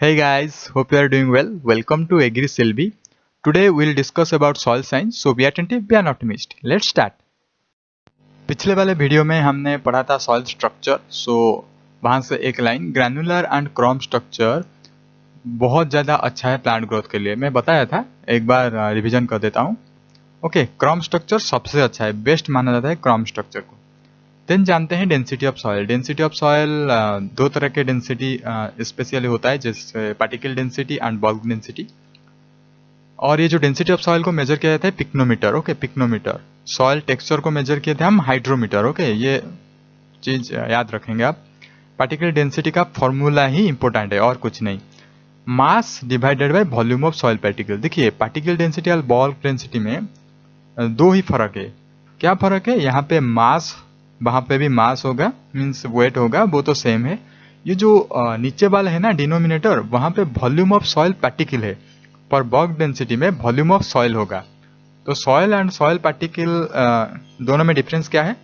Hey guys, hope you are doing well. Welcome to Agri Selvi. Today we'll discuss about soil science. So be attentive, be an optimist. Let's start. पिछले वाले video में हमने पढ़ा था soil structure. वहाँ से एक line granular and क्रॉम structure बहुत ज़्यादा अच्छा है प्लांट ग्रोथ के लिए. मैं बताया था, एक बार रिवीजन कर देता हूँ. ओके, क्रॉम स्ट्रक्चर सबसे अच्छा है, बेस्ट माना जाता है क्रॉम स्ट्रक्चर को. देन जानते हैं density of soil. Density of soil दो तरह के डेंसिटी स्पेशली होता है, जैसे particle density and bulk density. और ये जो डेंसिटी ऑफ सॉइल को मेजर किया जाता है pycnometer. Okay, pycnometer. Soil texture को मेजर किए थे हम हाइड्रोमीटर. ओके, ये चीज याद रखेंगे आप. पार्टिकल डेंसिटी का फॉर्मूला ही इंपॉर्टेंट है और कुछ नहीं. Mass divided by volume of soil particle. देखिए, पार्टिकल डेंसिटी और बल्क डेंसिटी में दो ही फर्क है. क्या फर्क है? यहाँ पे मास, वहां पे भी मास होगा, मीन्स वेट होगा, वो तो सेम है. ये जो नीचे वाला है ना डिनोमिनेटर, वहां पे वॉल्यूम ऑफ सॉइल पार्टिकल है, पर बल्क डेंसिटी में वॉल्यूम ऑफ सॉइल होगा. तो सॉइल एंड सॉइल पार्टिकल दोनों में डिफरेंस क्या है?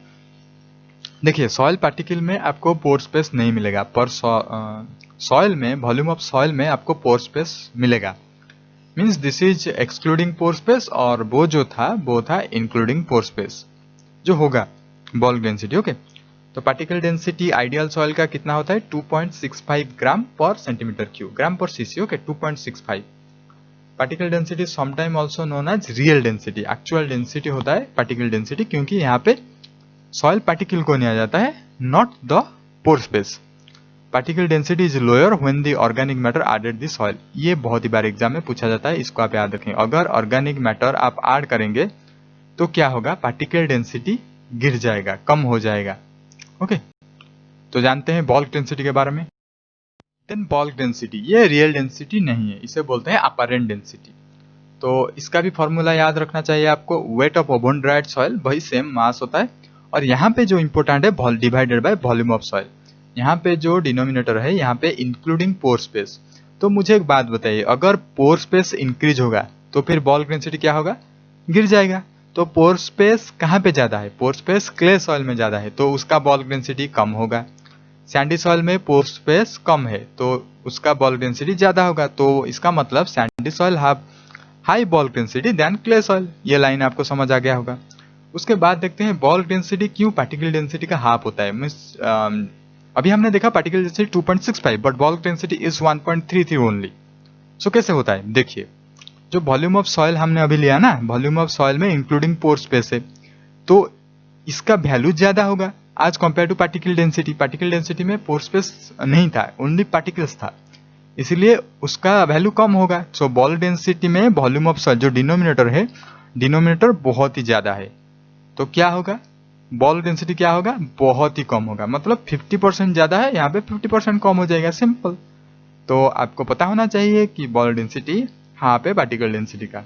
देखिए, सॉइल पार्टिकल में आपको पोर स्पेस नहीं मिलेगा, पर सॉइल में, वॉल्यूम ऑफ सॉइल में आपको पोर स्पेस मिलेगा. Means this is excluding pore space, और वो जो था वो था इंक्लूडिंग पोर स्पेस जो होगा बल्क डेंसिटी. ओके, तो पार्टिकल डेंसिटी आइडियल सॉइल का कितना होता है? 2.65 ग्राम पर सेंटीमीटर क्यूब, ग्राम पर CC. Okay, 2.65. Particle density sometime also known as real density. Actual density होता है पार्टिकल डेंसिटी, क्योंकि यहाँ पे सॉइल पार्टिकल को लिया जाता है, not the pore space. Particle density is lower when the organic matter added the soil. ये बहुत ही बार एग्जाम में पूछा जाता है, इसको आप याद रखें. अगर ऑर्गेनिक मैटर आप ऐड करेंगे तो क्या होगा? पार्टिकल डेंसिटी गिर जाएगा, कम हो जाएगा. ओके, तो जानते हैं बल्क डेंसिटी के बारे में. देन बल्क डेंसिटी, ये रियल डेंसिटी नहीं है, इसे बोलते हैं अपरेंट डेंसिटी. तो इसका भी फॉर्मूला याद रखना चाहिए आपको. Weight of oven dried soil, वही सेम मास होता है. और यहाँ पे जो इंपॉर्टेंट है, divided by volume of soil. यहाँ पे जो डिनोमिनेटर है, यहाँ पे इंक्लूडिंग पोर स्पेस. तो मुझे एक बात बताइए, अगर पोर स्पेस इंक्रीज होगा तो फिर बल्क डेंसिटी क्या होगा? गिर जाएगा. तो पोर स्पेस कहाँ पे ज्यादा है? पोर स्पेस क्ले सॉइल में ज्यादा है, तो उसका बल्क डेंसिटी कम होगा. सैंडी सॉइल में पोर स्पेस कम है, तो उसका बल्क डेंसिटी ज्यादा होगा. तो इसका मतलब sandy soil have high bulk density than clay soil. ये लाइन आपको समझ आ गया होगा. उसके बाद देखते हैं बल्क डेंसिटी क्यों पार्टिकल डेंसिटी का हाफ होता है. मीन्स अभी हमने देखा particle density 2.65, but bulk density is 1.33 only. So कैसे होता है? देखिए, जो वॉल्यूम ऑफ सॉइल हमने अभी लिया ना, वॉल्यूम ऑफ सॉइल में इंक्लूडिंग पोर स्पेस है, तो इसका वैल्यू ज्यादा होगा आज compare to particle density. Particle density में पोर स्पेस नहीं था, ओनली पार्टिकल्स था, इसलिए उसका वैल्यू कम होगा. सो बल्क डेंसिटी में वॉल्यूम ऑफ सॉइल जो डिनोमिनेटर है, डिनोमिनेटर बहुत ही ज्यादा है, तो क्या होगा? बल्क डेंसिटी क्या होगा? बहुत ही कम होगा. मतलब 50% ज्यादा है, यहाँ पे 50% कम हो जाएगा, सिंपल. तो आपको पता होना चाहिए कि बल्क डेंसिटी यहाँ पे पार्टिकल डेंसिटी का.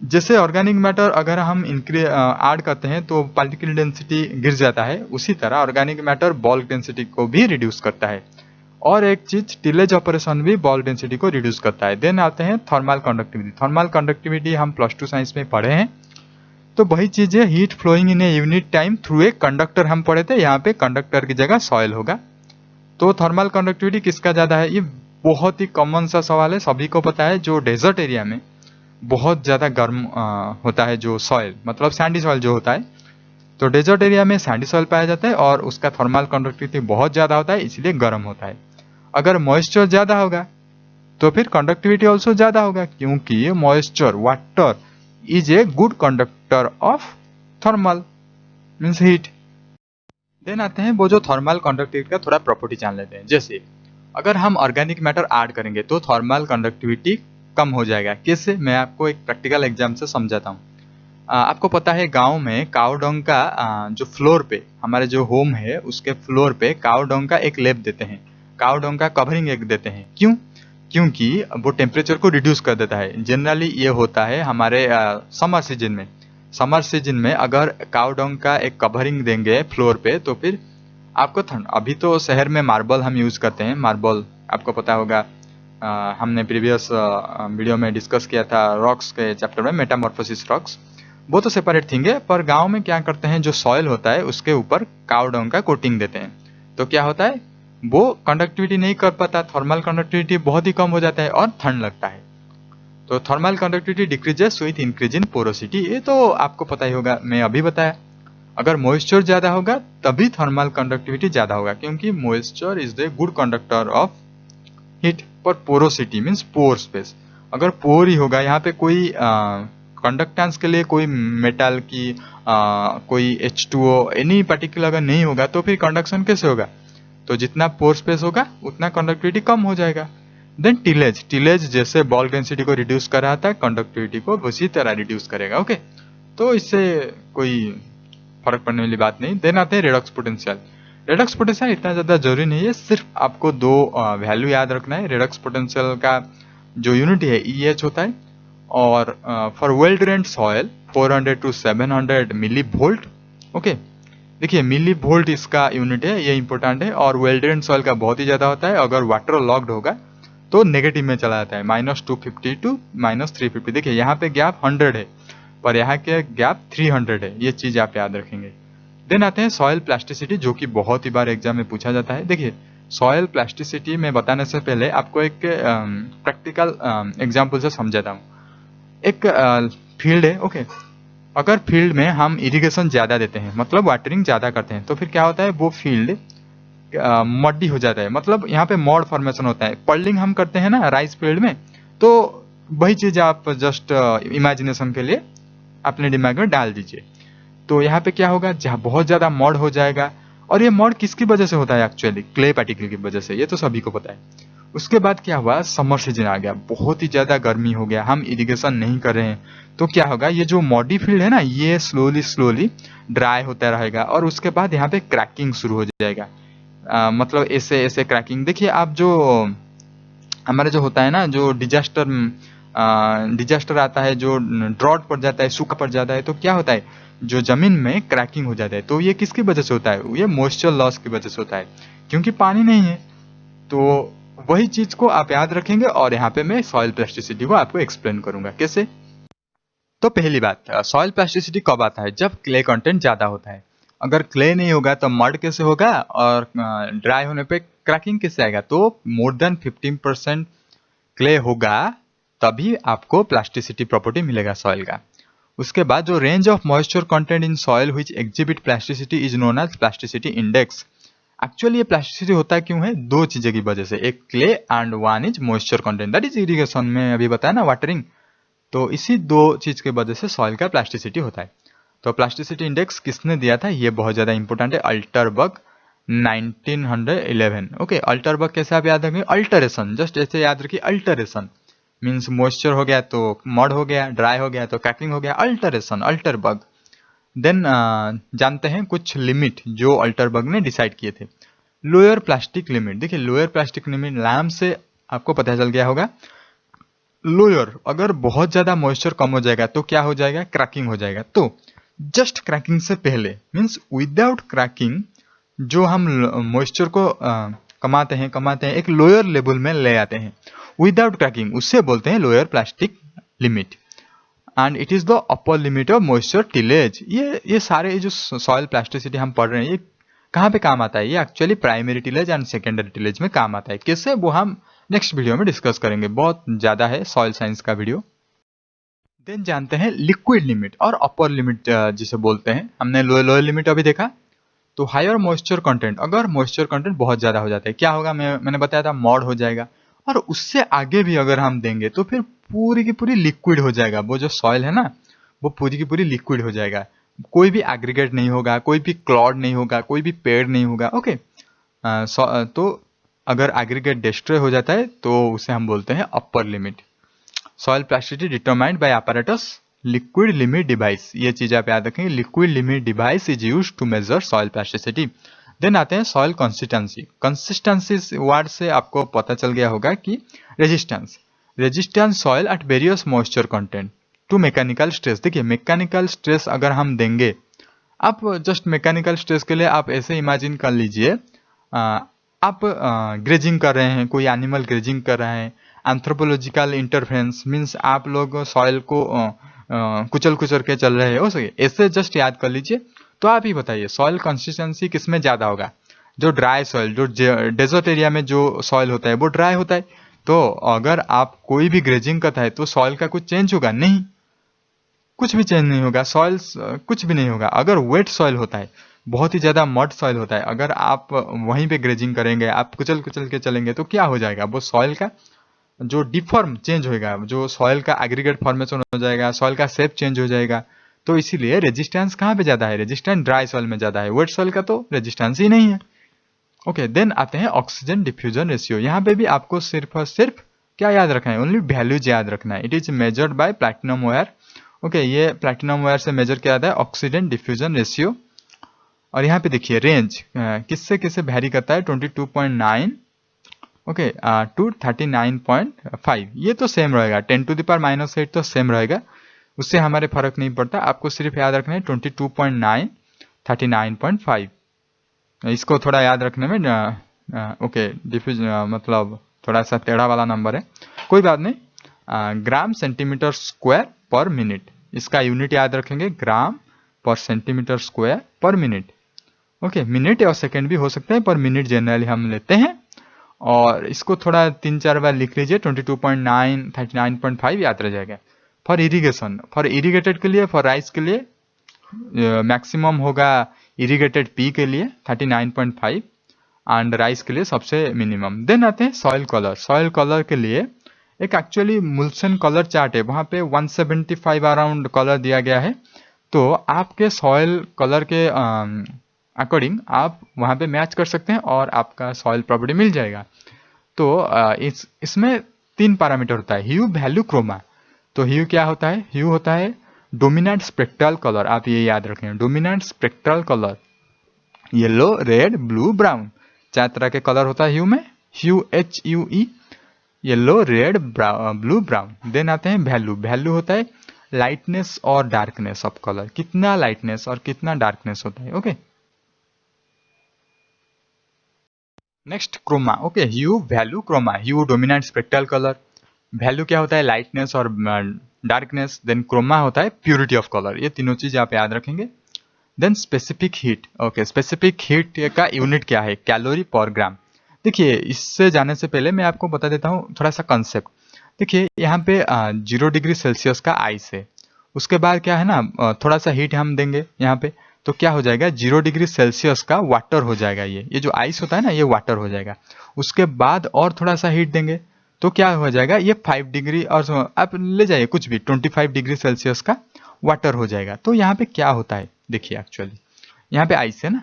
जैसे ऑर्गेनिक मैटर अगर हम ऐड करते हैं तो पार्टिकल डेंसिटी गिर जाता है, उसी तरह ऑर्गेनिक मैटर बल्क डेंसिटी को भी रिड्यूस करता है. और एक चीज, टिलेज ऑपरेशन भी बल्क डेंसिटी को रिड्यूस करता है. देन आते हैं थर्मल कंडक्टिविटी. थर्मल कंडक्टिविटी हम +2 साइंस में पढ़े हैं, तो वही चीज है, heat flowing in a unit time through a conductor हम पढ़े थे. यहाँ पे कंडक्टर की जगह सॉइल होगा. तो थर्मल कंडक्टिविटी किसका ज्यादा है? ये बहुत ही कॉमन सा सवाल है, सभी को पता है. जो डेजर्ट एरिया में बहुत ज्यादा गर्म होता है जो सॉइल, मतलब सैंडी सॉइल जो होता है, तो डेजर्ट एरिया में सैंडी सॉइल पाया जाता है और उसका थर्मल कंडक्टिविटी बहुत ज्यादा होता है, इसलिए गर्म होता है. अगर मॉइस्चर ज्यादा होगा तो फिर कंडक्टिविटी ऑल्सो ज्यादा होगा, क्योंकि moisture, water is a good conductor of thermal, means heat. Then आते हैं वो जो थर्मल कंडक्टिविटी का थोड़ा प्रॉपर्टी जान लेते हैं. जैसे अगर हम ऑर्गेनिक मैटर ऐड करेंगे तो थर्मल कंडक्टिविटी कम हो जाएगा. कैसे? मैं आपको एक प्रैक्टिकल एग्जाम से समझाता हूँ. आपको पता है गांव में काऊ डंग का जो फ्लोर पे, हमारे जो होम है उसके फ्लोर पे काऊ डंग का एक लेप देते हैं, काऊ डंग का कवरिंग एक देते हैं. क्यों? क्योंकि वो टेम्परेचर को रिड्यूस कर देता है. जनरली ये होता है हमारे समर सीजन में. समर सीजन में अगर काऊ डंग का एक कवरिंग देंगे फ्लोर पे तो फिर आपको ठंड. अभी तो शहर में मार्बल हम यूज करते हैं. मार्बल आपको पता होगा, हमने प्रीवियस वीडियो में डिस्कस किया था रॉक्स के चैप्टर में, मेटामॉर्फोसिस रॉक्स. वो तो सेपरेट थिंग है, पर गांव में क्या करते हैं, जो सॉइल होता है उसके ऊपर काऊ डंग का कोटिंग देते हैं. तो क्या होता है, वो कंडक्टिविटी नहीं कर पाता, थर्मल कंडक्टिविटी बहुत ही कम हो जाता है और ठंड लगता है। तो thermal conductivity decreases with increase in porosity, ये तो आपको पता ही होगा, मैं अभी बताया। अगर मॉइस्चर ज्यादा होगा तभी थर्मल कंडक्टिविटी ज्यादा होगा, क्योंकि moisture is the good conductor of heat. पर पोरोसिटी मीन्स पोर स्पेस, अगर पोर ही होगा, यहाँ पे कोई कंडक्टेंस के लिए कोई मेटल की कोई H2O एनी पार्टिकल अगर नहीं होगा तो फिर कंडक्शन कैसे होगा? तो जितना पोर स्पेस होगा उतना कंडक्टिविटी कम हो जाएगा। देन टिलेज, टिलेज जैसे बॉल डेंसिटी को रिड्यूस कर रहा था, कंडक्टिविटी को उसी तरह रिड्यूस करेगा। ओके, तो इससे कोई फर्क पड़ने वाली बात नहीं। देन आते हैं रेडॉक्स पोटेंशियल। रेडॉक्स पोटेंशियल इतना ज़्यादा जरूरी नहीं है, सिर्फ आपको दो वैल्यू याद रखना है। रेडॉक्स पोटेंशियल का जो यूनिट है EH होता है, और for well drained soil 400 to 700 millivolt. Okay, देखिए मिली वोल्ट इसका यूनिट है, ये इंपॉर्टेंट है। और वेल ड्रेन्ड सॉयल का बहुत ही ज़्यादा होता है, अगर वाटर लॉक्ड होगा तो नेगेटिव में चला जाता है, -250 to -350। देखिए यहाँ पे गैप 100 है, पर यहाँ के गैप 300 है, ये चीज़ आप याद रखेंगे। देन आते हैं सॉयल प्लास्टिसिटी, जो कि बहुत ही बार एग्जाम में पूछा जाता है। देखिए सॉयल प्लास्टिसिटी में बताने से पहले आपको एक प्रैक्टिकल एग्जाम्पल से समझाता हूँ। एक फील्ड है, ओके, अगर फील्ड में हम इरिगेशन ज़्यादा देते हैं, मतलब वाटरिंग ज़्यादा करते हैं, तो फिर क्या होता है, वो फील्ड मड्डी हो जाता है, मतलब यहाँ पे मॉड फॉर्मेशन होता है। पर्लिंग हम करते हैं ना राइस फील्ड में, तो वही चीज़ आप जस्ट इमेजिनेशन के लिए अपने दिमाग में डाल दीजिए। तो यहाँ पे क्या होगा, जहाँ बहुत ज़्यादा मॉड हो जाएगा। और ये मॉड किसकी वजह से होता है? एक्चुअली क्ले पार्टिकल की वजह से, ये तो सभी को पता है। उसके बाद क्या हुआ, समर सीजन आ गया, बहुत ही ज़्यादा गर्मी हो गया, हम इरिगेशन नहीं कर रहे हैं, तो क्या होगा, ये जो मॉडी फील्ड है ना, ये स्लोली ड्राई होता रहेगा। और उसके बाद यहाँ पे क्रैकिंग शुरू हो जाएगा, मतलब ऐसे ऐसे क्रैकिंग। देखिए आप जो हमारे जो होता है ना, जो डिजास्टर आता है, जो ड्रॉट पड़ जाता है, सूखा पड़ जाता है, तो क्या होता है, जो जमीन में क्रैकिंग हो जाता है। तो ये किसकी वजह से होता है? ये मॉइस्चर लॉस की वजह से होता है, क्योंकि पानी नहीं है। तो वही चीज को आप याद रखेंगे, और यहाँ पे मैं सॉइल प्लास्टिसिटी को आपको एक्सप्लेन करूंगा कैसे। तो पहली बात, सॉइल प्लास्टिसिटी कब आता है? जब क्ले कंटेंट ज्यादा होता है। अगर क्ले नहीं होगा तो मड कैसे होगा, और ड्राई होने पे क्रैकिंग कैसे आएगा? तो मोर देन 15% क्ले होगा तभी आपको प्लास्टिसिटी प्रॉपर्टी मिलेगा सॉइल का। उसके बाद जो range of moisture content in soil which exhibit plasticity is known as plasticity index. Actually ये प्लास्टिसिटी होता है क्यों है? दो चीजें की वजह से, एक clay and one is moisture content, that is irrigation में अभी बताया ना, वाटरिंग। तो इसी दो चीज की वजह से सॉइल का प्लास्टिसिटी होता है। तो प्लास्टिसिटी इंडेक्स किसने दिया था? ये बहुत ज्यादा इंपॉर्टेंट है, अल्टरबर्ग 1911। ओके, अल्टरबर्ग कैसे आप याद रखेंगे? अल्टरेशन, जस्ट ऐसे याद रखिए, अल्टरेशन मीन्स मॉइस्चर हो गया तो मड हो गया, ड्राई हो गया तो क्रैकिंग हो गया, अल्टरेशन, अल्टरबर्ग। देन जानते हैं कुछ लिमिट जो अल्टरबर्ग ने डिसाइड किए थे। लोअर प्लास्टिक लिमिट, देखिए लोअर प्लास्टिक लिमिट नाम से आपको पता चल गया होगा। लोअर, अगर बहुत ज्यादा मॉइस्चर कम हो जाएगा तो क्या हो जाएगा? क्रैकिंग हो जाएगा। तो जस्ट क्रैकिंग से पहले मीन्स विदाउट क्रैकिंग जो हम मॉइस्चर को कमाते हैं एक लोअर लेवल में ले आते हैं विदाउट क्रैकिंग, उससे बोलते हैं lower plastic limit. And it is the upper limit of moisture tillage. ये सारे जो सॉइल प्लास्टिसिटी हम पढ़ रहे हैं, ये कहाँ पे काम आता है? ये actually primary tillage and secondary tillage में काम आता है। कैसे, वो हम नेक्स्ट वीडियो में डिस्कस करेंगे, बहुत ज्यादा है सॉइल साइंस का वीडियो। देन जानते हैं लिक्विड लिमिट और अपर लिमिट जिसे बोलते हैं। हमने लोअर लिमिट अभी देखा। तो हायर मॉइस्चर कंटेंट, अगर मॉइस्चर कंटेंट बहुत ज्यादा हो जाता है, क्या होगा? मैंने बताया था, मॉड हो जाएगा। और उससे आगे भी अगर हम देंगे तो फिर पूरी की पूरी लिक्विड हो जाएगा। वो जो सॉइल है ना, वो पूरी की पूरी लिक्विड हो जाएगा, कोई भी एग्रीगेट नहीं होगा, कोई भी क्लॉड नहीं होगा, कोई भी पेड़ नहीं होगा। ओके, तो अगर एग्रीगेट डिस्ट्रॉय हो जाता है तो उसे हम बोलते हैं upper limit. Soil plasticity determined by apparatus liquid limit device, ये चीज आप याद रखेंगे, liquid limit device is used to measure soil plasticity. Then आते हैं सॉइल कंसिस्टेंसी। कंसिस्टेंसी वर्ड से आपको पता चल गया होगा कि resistance soil at various moisture content to mechanical stress. देखिए मैकेनिकल स्ट्रेस अगर हम देंगे, आप जस्ट मैकेनिकल स्ट्रेस के लिए आप ऐसे इमेजिन कर लीजिए, आप ग्रेजिंग कर रहे हैं, कोई एनिमल ग्रेजिंग कर रहे हैं। एंथ्रोपोलॉजिकल इंटरफेरेंस मीन्स आप लोग सॉइल को कुचल कुचल के चल रहे हो, ऐसे जस्ट याद कर लीजिए। तो आप ही बताइए सॉइल कंसिस्टेंसी किसमें ज्यादा होगा? जो ड्राई सॉइल, जो डेजर्ट एरिया में जो सॉइल होता है वो ड्राई होता है। तो अगर आप कोई भी ग्रेजिंग करता है तो सॉइल का कुछ चेंज होगा नहीं, कुछ भी चेंज नहीं होगा, सॉइल्स कुछ भी नहीं होगा। अगर वेट सॉइल होता है, बहुत ही ज़्यादा मड सॉइल होता है, अगर आप वहीं पे ग्रेजिंग करेंगे, आप कुचल कुचल के चलेंगे तो क्या हो जाएगा, वो सॉइल का जो डिफॉर्म चेंज होएगा, जो सॉइल का एग्रीगेट फॉर्मेशन हो जाएगा, सॉइल का शेप चेंज हो जाएगा। तो इसीलिए रेजिस्टेंस कहाँ पे ज़्यादा है, रेजिस्टेंस ड्राई सॉइल में ज़्यादा है, वेट सॉइल का तो रेजिस्टेंस ही नहीं है। ओके, देन आते हैं ऑक्सीजन डिफ्यूजन रेशियो। यहाँ पे भी आपको सिर्फ और सिर्फ क्या याद रखना है, ओनली वैल्यूज याद रखना है। It is measured by platinum wire. Okay, ये प्लैटिनम वायर से मेजर किया जाता है ऑक्सीजन डिफ्यूजन रेशियो। और यहाँ पे देखिए रेंज किससे किससे वैरी करता है, 22.9 ओके टू 39.5। ये तो सेम रहेगा, 10⁻⁻8 तो सेम रहेगा, उससे हमारे फर्क नहीं पड़ता। आपको सिर्फ याद रखना है 22.9 39.5। इसको थोड़ा याद रखने में ओके डिफ्यूज मतलब थोड़ा सा टेढ़ा वाला नंबर है, कोई बात नहीं। ग्राम सेंटीमीटर स्क्वायर पर मिनट, इसका यूनिट याद रखेंगे, ग्राम पर सेंटीमीटर स्क्वायर पर मिनट। ओके, मिनट और सेकंड भी हो सकते हैं, पर मिनट जनरली हम लेते हैं। और इसको थोड़ा 3-4 बार लिख लीजिए, 22.9 39.5 याद रह जाएगा। फॉर इरीगेशन, फॉर इरीगेटेड के लिए, फॉर राइस के लिए मैक्सिमम होगा इरीगेटेड पी के लिए 39.5 एंड राइस के लिए सबसे मिनिमम। देन आते हैं सॉइल कलर। सॉइल कलर के लिए एक एक्चुअली मुल्सन कलर चार्ट है, वहाँ पे 175 अराउंड कलर दिया गया है। तो आपके सॉइल कलर के अकॉर्डिंग आप वहाँ पे मैच कर सकते हैं और आपका सॉइल प्रॉपर्टी मिल जाएगा। तो इसमें 3 पैरामीटर होता है, ह्यू, वैल्यू, क्रोमा। तो ह्यू क्या होता है, ह्यू होता है डोमिनेंट स्पेक्ट्रल कलर, आप ये याद रखें, dominant spectral colour, yellow, red, blue, brown, 4 तरह के कलर होता है ह्यू में, hue HUE, yellow, red, blue, brown. Then आते हैं वैल्यू। वैल्यू होता है लाइटनेस और डार्कनेस ऑफ कलर, कितना लाइटनेस और कितना डार्कनेस होता है। Okay, next chroma. Okay, hue, value, chroma. Hue dominant spectral colour, value क्या होता है लाइटनेस और डार्कनेस, देन क्रोमा होता है प्यूरिटी ऑफ कलर। ये तीनों चीज आप याद रखेंगे। Then specific heat. Okay, specific heat का यूनिट क्या है, कैलोरी पर ग्राम। देखिए, इससे जाने से पहले मैं आपको बता देता हूँ थोड़ा सा कंसेप्ट। देखिए, यहाँ पे 0 डिग्री सेल्सियस का आइस है, उसके बाद क्या है ना, थोड़ा सा हीट हम देंगे यहाँ पे, तो क्या हो जाएगा, 0 डिग्री सेल्सियस का वाटर हो जाएगा। ये जो आइस होता है ना, ये वाटर हो जाएगा। उसके बाद और थोड़ा सा हीट देंगे तो क्या हो जाएगा, ये 5 डिग्री, और आप ले जाइए कुछ भी, 25 डिग्री सेल्सियस का वाटर हो जाएगा। तो यहाँ पे क्या होता है, देखिए एक्चुअली यहाँ पे आइस है ना,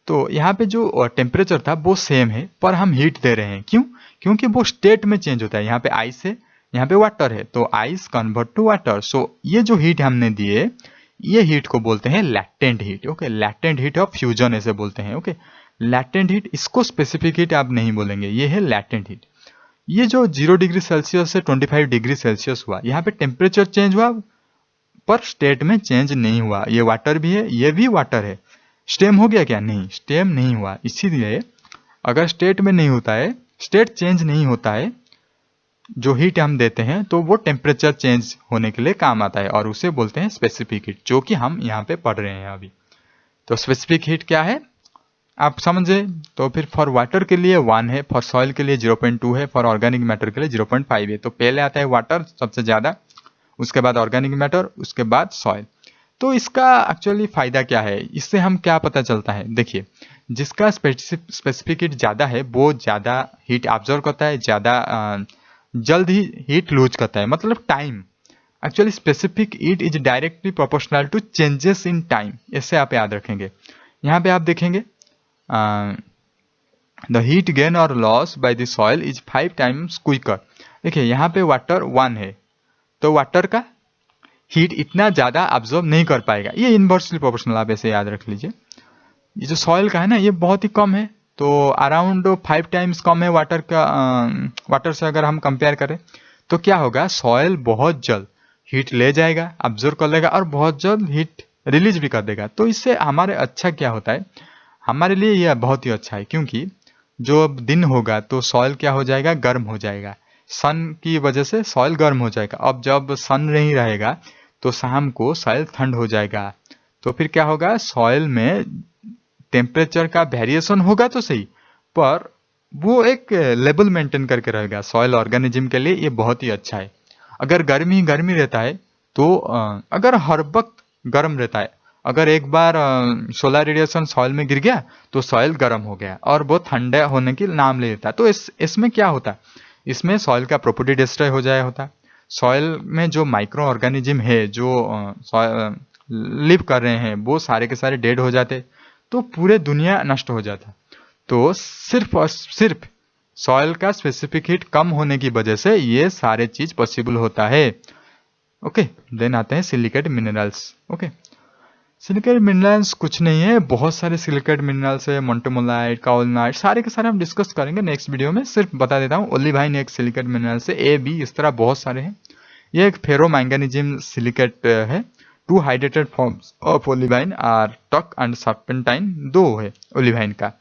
तो यहाँ पे जो टेम्परेचर था वो सेम है, पर हम हीट दे रहे हैं। क्यों, क्योंकि वो स्टेट में चेंज होता है। यहाँ पे आइस है, यहाँ पे वाटर है, तो आइस कन्वर्ट टू वाटर। सो ये जो हीट हमने दिए, ये हीट को बोलते हैं latent heat. Okay, latent heat of fusion ऐसे बोलते हैं। ओके, लैटेंट हीट, इसको स्पेसिफिक हीट आप नहीं बोलेंगे, ये है लैटेंट हीट। ये जो 0 डिग्री सेल्सियस से 25 डिग्री सेल्सियस हुआ, यहाँ पे टेम्परेचर चेंज हुआ पर स्टेट में चेंज नहीं हुआ। ये वाटर भी है, ये भी वाटर है, स्टेम हो गया क्या, नहीं, स्टेम नहीं हुआ। इसीलिए अगर स्टेट में नहीं होता है, स्टेट चेंज नहीं होता है, जो हीट हम देते हैं तो वो टेम्परेचर चेंज होने के लिए काम आता है, और उसे बोलते हैं स्पेसिफिक हीट, जो कि हम यहाँ पे पढ़ रहे हैं अभी। तो स्पेसिफिक हीट क्या है आप समझे। तो फिर फॉर वाटर के लिए 1 है, फॉर सॉइल के लिए 0.2 है, फॉर ऑर्गेनिक मैटर के लिए 0.5 है। तो पहले आता है वाटर सबसे ज्यादा, उसके बाद ऑर्गेनिक मैटर, उसके बाद सॉइल। तो इसका एक्चुअली फायदा क्या है, इससे हम क्या पता चलता है, देखिए, जिसका स्पेसिफिक हीट ज़्यादा है वो ज़्यादा हीट ऑब्जर्व करता है, ज़्यादा जल्द ही हीट लूज करता है, मतलब time. Actually specific heat is directly proportional to changes in time, इससे आप याद रखेंगे। यहाँ पे आप देखेंगे द हीट गेन और loss by the soil is 5 times quicker. देखिए, यहाँ पे वाटर 1 है, तो वाटर का हीट इतना ज़्यादा ऑब्जर्व नहीं कर पाएगा, ये इन्वर्सली प्रोपोर्शनल, आप ऐसे याद रख लीजिए। ये जो सॉइल का है ना, ये बहुत ही कम है, तो अराउंड 5 टाइम्स कम है वाटर का। वाटर से अगर हम कंपेयर करें तो क्या होगा, सॉइल बहुत जल्द हीट ले जाएगा, ऑब्जर्व कर लेगा, और बहुत जल्द हीट रिलीज भी कर देगा। तो इससे हमारे अच्छा क्या होता है, हमारे लिए यह बहुत ही अच्छा है, क्योंकि जो दिन होगा तो सॉइल क्या हो जाएगा, गर्म हो जाएगा, सन की वजह से सॉइल गर्म हो जाएगा। अब जब सन नहीं रहेगा तो शाम को सॉइल ठंड हो जाएगा, तो फिर क्या होगा, सॉइल में टेम्परेचर का वेरिएशन होगा तो सही, पर वो एक लेवल मेंटेन करके रहेगा। सॉइल ऑर्गेनिज्म के लिए ये बहुत ही अच्छा है। अगर गर्मी गर्मी रहता है तो अगर हर वक्त गर्म रहता है, अगर एक बार सोलर रेडिएशन सॉइल में गिर गया तो सॉइल गर्म हो गया और वो ठंडा होने की नाम ले लेता है। तो इसमें क्या होता है, इसमें सॉइल का प्रॉपर्टी डिस्ट्रॉय हो जाया होता। सॉइल में जो माइक्रो ऑर्गेनिज्म है जो लिव कर रहे हैं वो सारे के सारे डेड हो जाते, तो पूरे दुनिया नष्ट हो जाता। तो सिर्फ और सिर्फ सॉइल का स्पेसिफिक हीट कम होने की वजह से ये सारे चीज पॉसिबल होता है। ओके, देन आते हैं silicate minerals. Okay, silicate minerals कुछ नहीं है, बहुत सारे सिलिकेट मिनरल्स है, मोंटोमोलाइट, काओलिनाइट, सारे के सारे हम डिस्कस करेंगे नेक्स्ट वीडियो में। सिर्फ बता देता हूँ, ओलिवाइन एक सिलिकेट मिनरल है, ए बी इस तरह बहुत सारे हैं। ये एक फेरोमैंगनीजियम सिलिकेट है। 2 hydrated forms of olivine are talc and serpentine, 2 है ओलिवाइन का।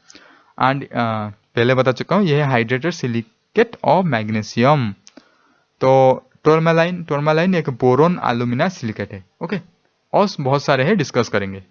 एंड पहले बता चुका हूँ, यह है हाइड्रेटेड सिलिकेट ऑफ मैग्नीशियम। तो टोरमालाइन एक बोरोन एल्यूमिना सिलिकेट है। ओके, और बहुत सारे हैं, डिस्कस करेंगे।